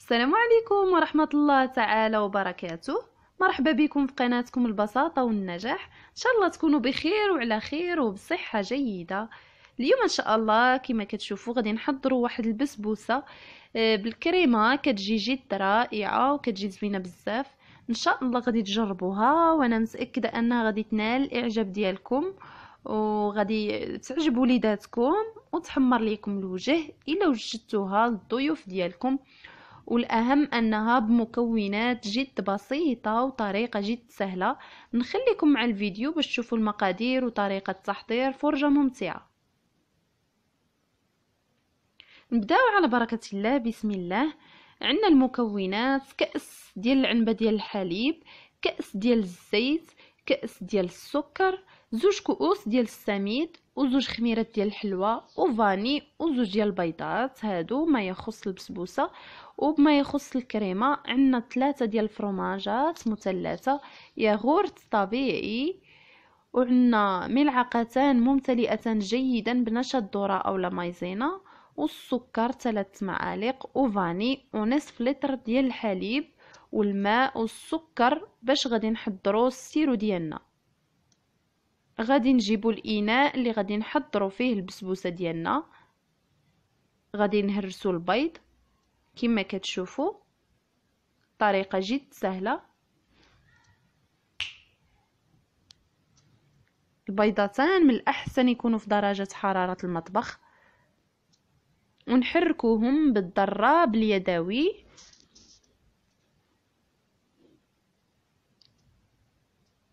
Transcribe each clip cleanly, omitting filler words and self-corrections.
السلام عليكم ورحمة الله تعالى وبركاته. مرحبا بكم في قناتكم البساطة والنجاح. ان شاء الله تكونوا بخير وعلى خير وبصحة جيدة. اليوم ان شاء الله كما كتشوفوا غادي نحضروا واحد البسبوسة بالكريمة، كتجي جد رائعة وكتجي زوينة بزاف. ان شاء الله غادي تجربوها وانا متأكدة انها غادي تنال الاعجاب ديالكم وغادي تعجب وليداتكم وتحمر ليكم الوجه الا وجدتوها للضيوف ديالكم. والأهم أنها بمكونات جد بسيطة وطريقة جد سهلة. نخليكم مع الفيديو باش تشوفوا المقادير وطريقة التحضير، فرجة ممتعة. نبداو على بركة الله. بسم الله. عندنا المكونات: كأس ديال العنبة ديال الحليب، كأس ديال الزيت، كأس ديال السكر، زوج كؤوس ديال السميد، وزوج خميرات ديال الحلوى، وفاني، وزوج ديال البيضات. هادو ما يخص البسبوسه. وبما يخص الكريمه عندنا 3 ديال الفرماجات مثلثه، ياغورت طبيعي، وعندنا ملعقتان ممتلئتان جيدا بنشا الذره او مايزينا، والسكر 3 معالق، وفاني، ونصف لتر ديال الحليب، والماء والسكر. باش غادي نحضروا السيرو ديالنا، غادي نجيبوا الاناء اللي غادي نحضروا فيه البسبوسه ديالنا. غادي نهرسوا البيض كما كتشوفوا، طريقه جد سهله. البيضتان من الاحسن يكونوا في درجه حراره المطبخ، ونحركوهم بالضراب اليدوي.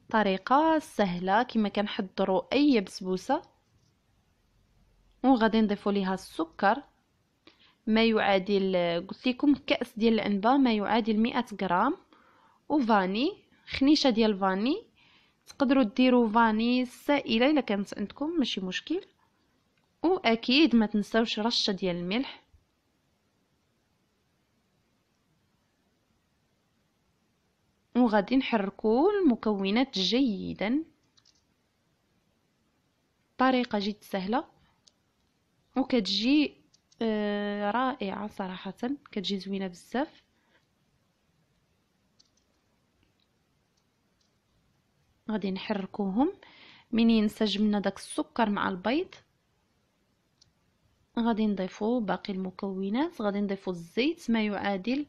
طريقه سهله كما كنحضروا اي بسبوسه. وغادي نضيفوا ليها السكر ما يعادل، قلت لكم كأس ديال العنبه ما يعادل 100 غرام، وفاني، خنيشه ديال الفاني. تقدروا ديروا فاني سائله الا كانت عندكم، ماشي مشكل. واكيد ما تنساوش رشه ديال الملح. وغادي نحركوا المكونات جيدا. طريقه جد سهله وكتجي رائعه صراحه، كتجي زوينه بزاف. غادي نحركوهم. من ينسجم داك السكر مع البيض غادي نضيفوا باقي المكونات. غادي نضيفوا الزيت ما يعادل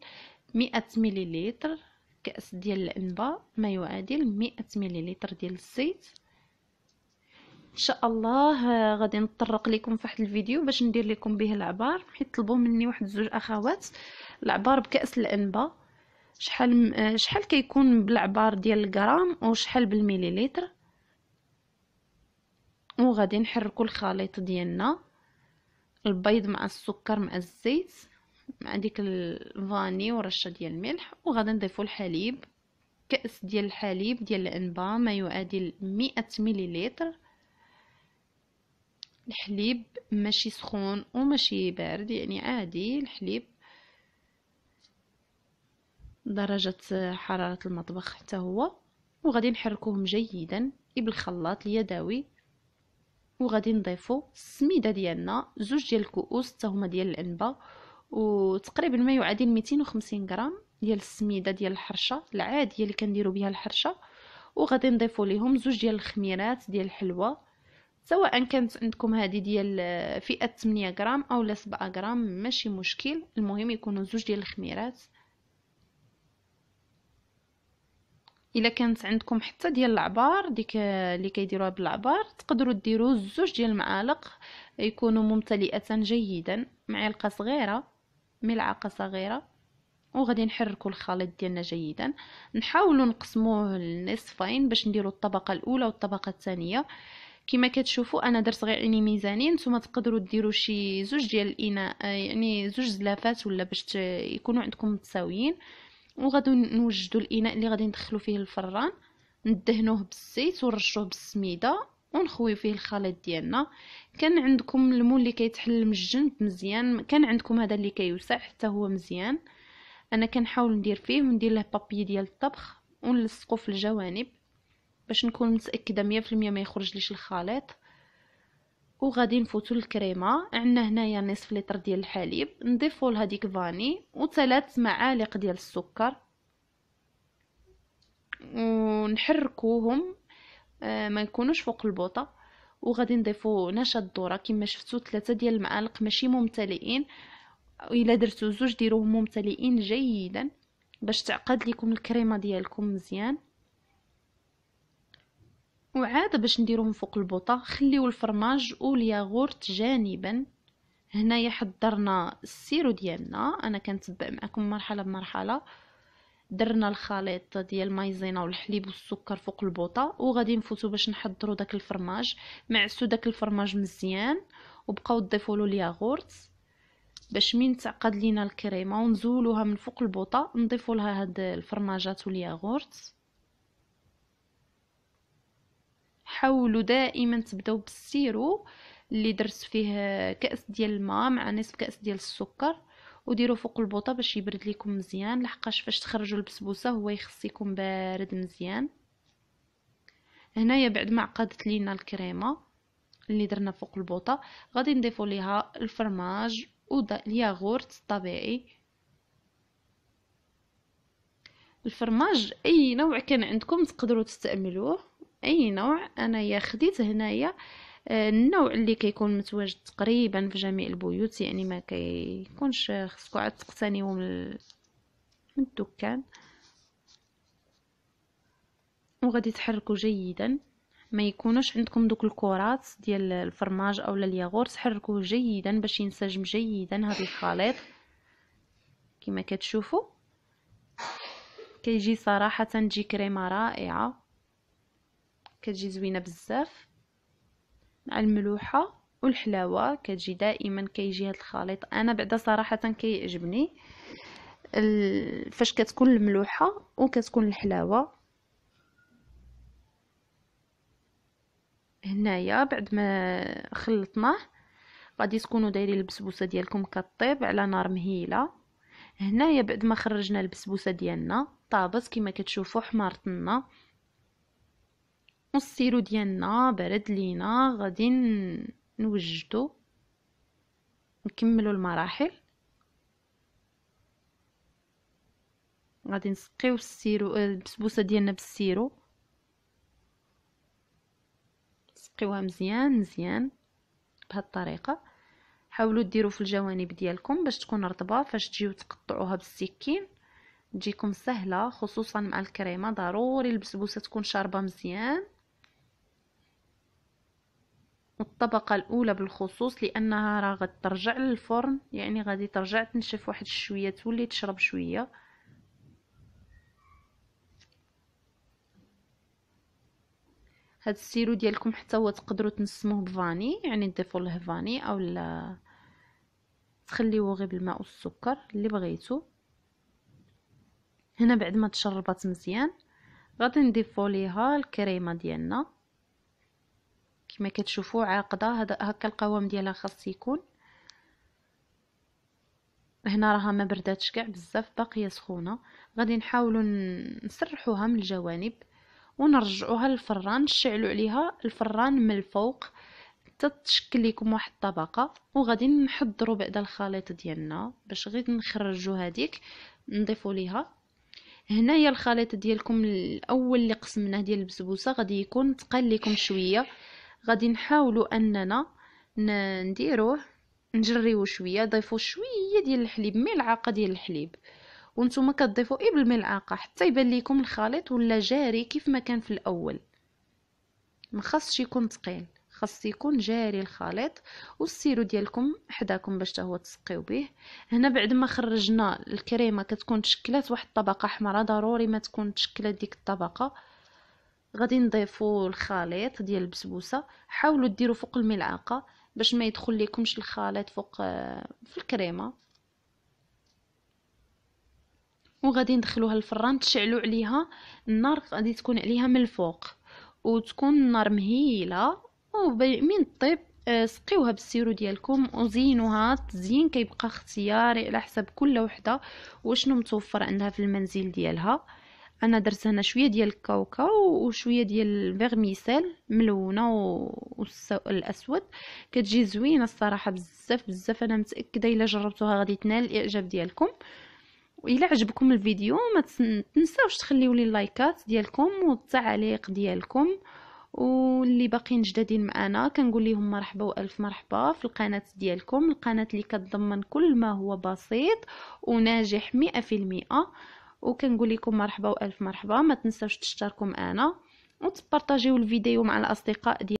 100 مليلتر، كأس ديال العنبه ما يعادل 100 مليلتر ديال الزيت. ان شاء الله غادي نطرق لكم في واحد الفيديو باش ندير لكم به العبار، حيت طلبوا مني واحد زوج اخوات العبار بكأس العنبه. شحال كيكون بالعبار ديال الغرام وشحال بالمليلتر. وغادي نحركوا الخليط ديالنا، البيض مع السكر مع الزيت مع ديك الفاني ورشه ديال الملح. وغادي نضيفوا الحليب، كأس ديال الحليب ديال العنبه ما يعادل 100 مليلتر. الحليب ماشي سخون وماشي بارد، يعني عادي الحليب درجة حرارة المطبخ حتى هو. وغادي نحركوهم جيدا بالخلاط اليدوي. وغادي نضيفوا السميده ديالنا، زوج ديال الكؤوس حتى هما ديال العنبه، وتقريبا ما يعادل 250 غرام ديال السميده ديال الحرشه العاديه اللي كنديروا بها الحرشه. وغادي نضيفوا ليهم زوج ديال الخميرات ديال الحلوى، سواء كانت عندكم هذه ديال فئه 8 غرام او لا 7 غرام ماشي مشكل، المهم يكونوا زوج ديال الخميرات. الا كانت عندكم حتى ديال العبار ديك اللي كيديروها بالعبار، تقدروا ديروا زوج ديال المعالق يكونوا ممتلئتان جيدا، معلقه صغيره، ملعقه صغيره. وغادي نحركوا الخليط ديالنا جيدا. نحاولوا نقسموه لنصفين باش نديروا الطبقه الاولى والطبقه الثانيه. كما كتشوفوا انا درت غير عيني ميزانين، نتوما تقدروا ديروا شي زوج ديال الاناء، يعني زوج زلافات ولا باش يكونوا عندكم متساويين. وغادي نوجدوا الاناء اللي غادي ندخلوا فيه الفران، ندهنوه بالزيت ونرشوه بالسميده ونخويو فيه الخليط ديالنا. كان عندكم المول اللي كيتحل من الجنب مزيان، كان عندكم هذا اللي كيوسع حتى هو مزيان. انا كنحاول ندير فيه وندير له بابي ديال الطبخ ونلصقو في الجوانب باش نكون متاكده 100% ما يخرج ليش الخليط. وغادي نفوتو الكريمه. عندنا هنايا نصف لتر ديال الحليب، نضيفوا لها ديك فاني و3 معالق ديال السكر ونحركوهم ما يكونوش فوق البوطه. وغادي نضيفوا نشا الذره كما شفتوا 3 ديال المعالق ماشي ممتلئين، الا درتو 2 ديروهم ممتلئين جيدا باش تعقد لكم الكريمه ديالكم مزيان. وعاد باش نديروهم فوق البوطه خليو الفرماج والياغورت جانبا. هنايا حضرنا السيرو ديالنا، انا كنتبع معكم مرحله بمرحله. درنا الخليط ديال المايزينا والحليب والسكر فوق البوطه، وغادي نفوتو باش نحضروا داك الفرماج. معسو داك الفرماج مزيان وبقاو تضيفوا له الياغورت باش من تعقد لينا الكريمه ونزولوها من فوق البوطه. نضيفوا لها هاد الفرماجات والياغورت. حاولوا دائما تبداو بالسيرو اللي درت فيه كأس ديال الماء مع نصف كأس ديال السكر، وديروا فوق البوطه باش يبرد لكم مزيان، لحقاش فاش تخرجوا البسبوسه هو يخص يكون بارد مزيان. هنايا بعد ما عقدت لينا الكريمه اللي درنا فوق البوطه غادي نضيفوا ليها الفرماج والياغورت الطبيعي. الفرماج اي نوع كان عندكم تقدروا تستعملوه، اي نوع. انايا خديت هنايا النوع اللي كيكون متواجد تقريبا في جميع البيوت، يعني ما كيكونش خصكم عاد تقتنيوه من الدكان. وغادي تحركوا جيدا، ما يكونوش عندكم دوك الكرات ديال الفرماج او الياغورت. تحركوه جيدا باش ينسجم جيدا هذا الخليط. كما كتشوفوا كيجي صراحه تجي كريمه رائعه، كتجي زوينه بزاف مع الملوحه والحلاوه. كتجي دائما كيجي هذا الخليط، انا بعدا صراحه كيعجبني فاش كتكون الملوحه وكتكون الحلاوه. هنايا بعد ما خلطناه غادي تكونوا دايرين البسبوسه ديالكم كطيب على نار مهيله. هنايا بعد ما خرجنا البسبوسه ديالنا طابت كما كتشوفوا حمارت لنا، والسيرو ديالنا برد لينا. غادي نوجدو نكملوا المراحل. غادي نسقيو السيرو البسبوسه ديالنا بالسيرو، نسقيوها مزيان مزيان بهذه الطريقه. حاولوا ديروا في الجوانب ديالكم باش تكون رطبه، فاش تجيو تقطعوها بالسكين تجيكم سهله، خصوصا مع الكريمه. ضروري البسبوسه تكون شاربه مزيان، والطبقه الاولى بالخصوص لانها راه غترجع للفرن، يعني غادي ترجع تنشف واحد شويه تولي تشرب شويه. هاد السيرو ديالكم حتى هو تقدروا تنسموه بفاني، يعني تضيفوا له فاني او لا تخليوه غير بالماء والسكر اللي بغيتو. هنا بعد ما تشربات مزيان غادي نضيفوا ليها الكريمه ديالنا كما كتشوفوا عاقده. هذا هكا القوام ديالها خاص يكون. هنا راها ما برداتش كاع بزاف، باقيه سخونه. غادي نحاولوا نسرحوها من الجوانب ونرجعوها للفران، نشعلوا عليها الفران من الفوق حتى تشكل لكم واحد الطبقه. وغادي نحضروا بعد الخليط ديالنا باش غير نخرجوا هذيك نضيفوا ليها. هنايا الخليط ديالكم الاول اللي قسمناه ديال البسبوسه غادي يكون ثقيل لكم شويه. غادي نحاولوا اننا نديروه نجريوه شويه. ضيفوا شويه ديال الحليب، ملعقه ديال الحليب، وانتم كتضيفوا بالملعقه حتى يبان لكم الخليط ولا جاري كيف ما كان في الاول. ما خاصش يكون ثقيل، خاص يكون جاري الخليط. والسيرو ديالكم حداكم باش هو تسقيو به. هنا بعد ما خرجنا الكريمه كتكون تشكلات واحد الطبقه حمراء، ضروري ما تكون تشكلات ديك الطبقه. غادي نضيفوا الخليط ديال البسبوسه. حاولوا ديروا فوق الملعقه باش ما يدخل لكمش الخليط فوق في الكريمه. وغادي ندخلوها للفران، تشعلوا عليها النار، غادي تكون عليها من الفوق وتكون النار مهيله. ومن طيب سقيوها بالسيرو ديالكم وزينوها. التزيين كيبقى اختياري على حسب كل وحده وشنو متوفر عندها في المنزل ديالها. انا درت هنا شويه ديال الكاوكاو وشويه ديال الفيرميسيل ملونه والاسود. كتجي زوينه الصراحه بزاف بزاف. انا متاكده الا جربتوها غادي تنال الاعجاب ديالكم. واذا عجبكم الفيديو ما تنساوش تخليو لي اللايكات ديالكم والتعليق ديالكم. واللي باقيين جدادين معنا كنقول لهم مرحبا والف مرحبا في القناه ديالكم، القناه اللي كتضمن كل ما هو بسيط وناجح 100%. وكنقول لكم مرحبا والف مرحبا. ما تنساوش تشتركوا معنا وتبارطاجيو الفيديو مع الاصدقاء ديالكم.